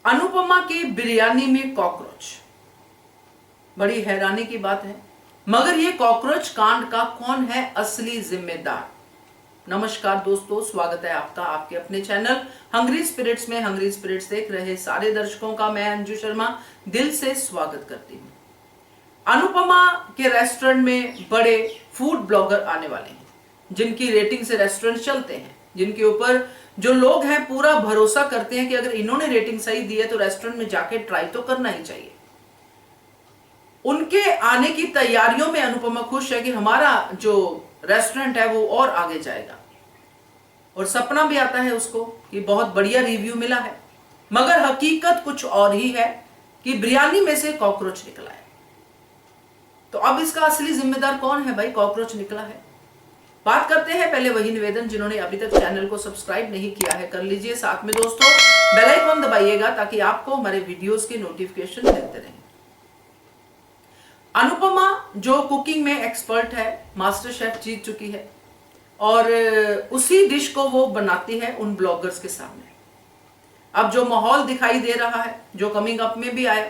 अनुपमा की बिरयानी में कॉकरोच, बड़ी हैरानी की बात है। मगर ये कॉकरोच कांड का कौन है असली जिम्मेदार? नमस्कार दोस्तों, स्वागत है आपका आपके अपने चैनल हंग्री स्पिरिट्स में। हंग्री स्पिरिट्स देख रहे सारे दर्शकों का मैं अंजू शर्मा दिल से स्वागत करती हूँ। अनुपमा के रेस्टोरेंट में बड़े फूड ब्लॉगर आने वाले हैं, जिनकी रेटिंग से रेस्टोरेंट चलते हैं, जिनके ऊपर जो लोग हैं पूरा भरोसा करते हैं कि अगर इन्होंने रेटिंग सही दी है तो रेस्टोरेंट में जाके ट्राई तो करना ही चाहिए। उनके आने की तैयारियों में अनुपमा खुश है कि हमारा जो रेस्टोरेंट है वो और आगे जाएगा, और सपना भी आता है उसको कि बहुत बढ़िया रिव्यू मिला है। मगर हकीकत कुछ और ही है कि बिरयानी में से कॉकरोच निकला है। तो अब इसका असली जिम्मेदार कौन है भाई? कॉकरोच निकला है। बात करते हैं। पहले वही निवेदन, जिन्होंने अभी तक चैनल को सब्सक्राइब नहीं किया है कर लीजिए, साथ में दोस्तों बेल आइकन दबाइएगा ताकि आपको हमारे वीडियोस के नोटिफिकेशन मिलते रहें। अनुपमा जो कुकिंग में एक्सपर्ट है, मास्टर शेफ जीत चुकी है, और उसी डिश को वो बनाती है उन ब्लॉगर्स के सामने। अब जो माहौल दिखाई दे रहा है, जो कमिंग अप में भी आया,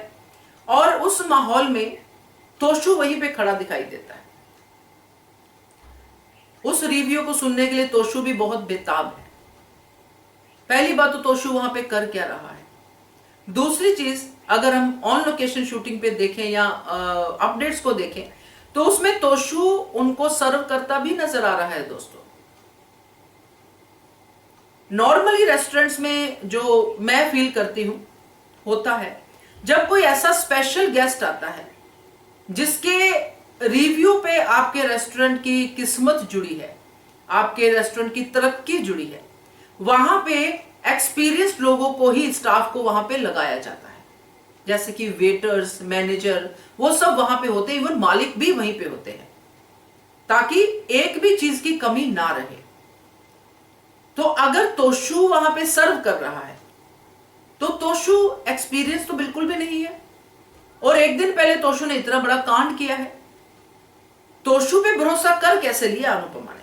और उस माहौल में तोशु वहीं पे खड़ा दिखाई देता है। उस रिव्यू को सुनने के लिए तोशु भी बहुत बेताब है। पहली बात तो तोशु वहां पे कर क्या रहा है। दूसरी चीज, अगर हम ऑन लोकेशन शूटिंग पे देखें या अपडेट्स को देखें तो उसमें तोशु उनको सर्व करता भी नजर आ रहा है। दोस्तों, नॉर्मली रेस्टोरेंट्स में जो मैं फील करती हूं होता है, जब कोई ऐसा स्पेशल गेस्ट आता है जिसके रिव्यू पे आपके रेस्टोरेंट की किस्मत जुड़ी है, आपके रेस्टोरेंट की तरक्की जुड़ी है, वहां पे एक्सपीरियंस्ड लोगों को ही, स्टाफ को वहां पे लगाया जाता है। जैसे कि वेटर्स, मैनेजर, वो सब वहां पे होते हैं, इवन मालिक भी वहीं पे होते हैं, ताकि एक भी चीज की कमी ना रहे। तो अगर तोशु वहां पे सर्व कर रहा है तो तोशु एक्सपीरियंस तो बिल्कुल भी नहीं है। और एक दिन पहले तोशु ने इतना बड़ा कांड किया है, तोशु पे भरोसा कर कैसे लिया अनुपमा ने?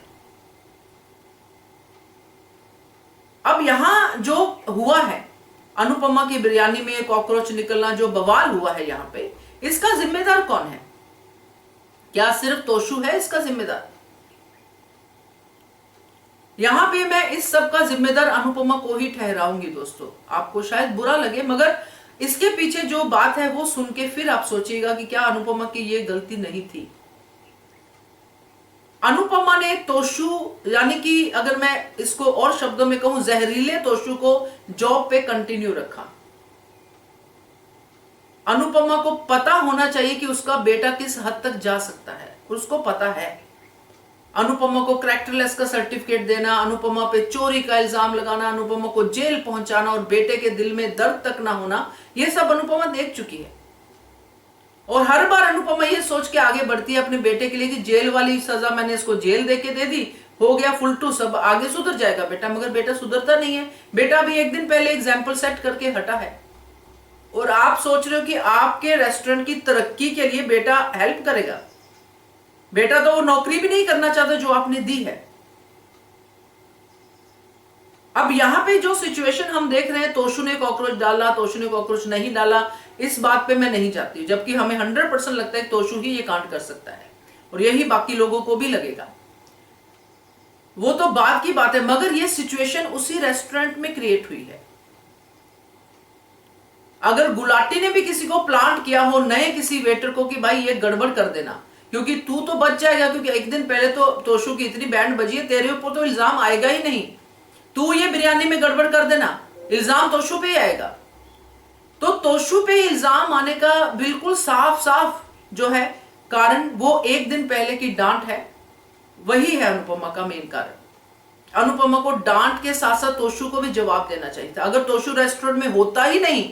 अब यहां जो हुआ है, अनुपमा की बिरयानी में कॉकरोच निकलना, जो बवाल हुआ है यहां पे, इसका जिम्मेदार कौन है? क्या सिर्फ तोशु है इसका जिम्मेदार? यहां पे मैं इस सब का जिम्मेदार अनुपमा को ही ठहराऊंगी। दोस्तों, आपको शायद बुरा लगे, मगर इसके पीछे जो बात है वो सुन के फिर आप सोचिएगा कि क्या अनुपमा की ये गलती नहीं थी। अनुपमा ने तोशु, यानी कि अगर मैं इसको और शब्दों में कहूं, जहरीले तोशु को जॉब पे कंटिन्यू रखा। अनुपमा को पता होना चाहिए कि उसका बेटा किस हद तक जा सकता है, उसको पता है। अनुपमा को कैरेक्टरलेस का सर्टिफिकेट देना, अनुपमा पे चोरी का इल्जाम लगाना, अनुपमा को जेल पहुंचाना और बेटे के दिल में दर्द तक ना होना, यह सब अनुपमा देख चुकी है। और हर बार अनुपमा ये सोच के आगे बढ़ती है अपने बेटे के लिए कि जेल वाली सजा मैंने इसको जेल देके दे दी, हो गया फुलटू, सब आगे सुधर जाएगा बेटा। मगर बेटा सुधरता नहीं है। बेटा भी एक दिन पहले एग्जाम्पल सेट करके हटा है, और आप सोच रहे हो कि आपके रेस्टोरेंट की तरक्की के लिए बेटा हेल्प करेगा? बेटा तो वो नौकरी भी नहीं करना चाहता जो आपने दी है। अब यहां पे जो सिचुएशन हम देख रहे हैं, तोशु ने कॉकरोच डाला, तोशु ने कॉकरोच नहीं डाला, इस बात पे मैं नहीं जाती हूं, जबकि हमें 100% लगता है कि तोशु ही ये कांड कर सकता है, और यही बाकी लोगों को भी लगेगा। वो तो बात की बात है, मगर ये सिचुएशन उसी रेस्टोरेंट में क्रिएट हुई है। अगर गुलाटी ने भी किसी को प्लांट किया हो, नए किसी वेटर को, कि भाई ये गड़बड़ कर देना क्योंकि तू तो बच जाएगा, क्योंकि एक दिन पहले तो तोशु की इतनी बैंड बजी है, तेरे ऊपर तो इल्जाम आएगा ही नहीं, तू ये बिरयानी में गड़बड़ कर देना, इल्जाम तोशु पे ही आएगा। तो तोशु पे इल्जाम आने का बिल्कुल साफ साफ जो है कारण, वो एक दिन पहले की डांट है, वही है अनुपमा का मेन कारण। अनुपमा को डांट के साथ साथ तोशु को भी जवाब देना चाहिए था। अगर तोशु रेस्टोरेंट में होता ही नहीं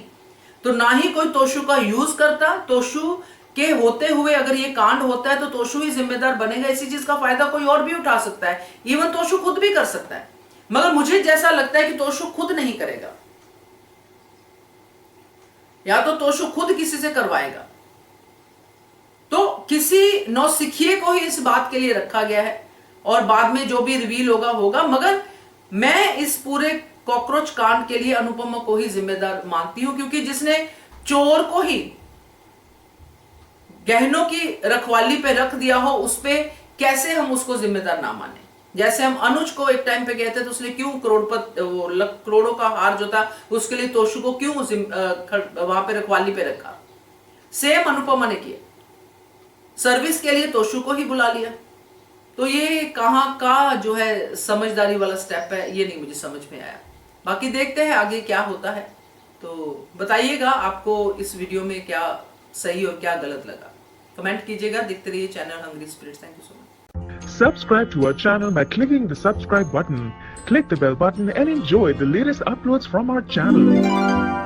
तो ना ही कोई तोशु का यूज करता। तोशु के होते हुए अगर ये कांड होता है तो तोशु ही जिम्मेदार बनेगा। इसी चीज का फायदा कोई और भी उठा सकता है, इवन तोशु खुद भी कर सकता है, मगर मुझे जैसा लगता है कि तोशु खुद नहीं करेगा, या तो तोशु खुद किसी से करवाएगा। तो किसी नौसिखिए को ही इस बात के लिए रखा गया है, और बाद में जो भी रिवील होगा होगा। मगर मैं इस पूरे कॉकरोच कांड के लिए अनुपमा को ही जिम्मेदार मानती हूं, क्योंकि जिसने चोर को ही गहनों की रखवाली पे रख दिया हो, उस पे कैसे हम उसको जिम्मेदार ना माने। जैसे हम अनुज को एक टाइम पे कहते थे, तो उसने क्यों करोड़ों का हार जो था उसके लिए तोशु को क्यों वहां पे रखवाली पे रखा। सेम अनुपमा ने किया, सर्विस के लिए तोशु को ही बुला लिया। तो ये कहां का जो है समझदारी वाला स्टेप है, ये नहीं मुझे समझ में आया। बाकी देखते हैं आगे क्या होता है। तो बताइएगा आपको इस वीडियो में क्या सही और क्या गलत लगा, कमेंट कीजिएगा। देखते रहिए channel Hungry Spirits. Thank you so much. Subscribe to our channel by clicking the subscribe button. Click the bell button and enjoy the latest uploads from our channel.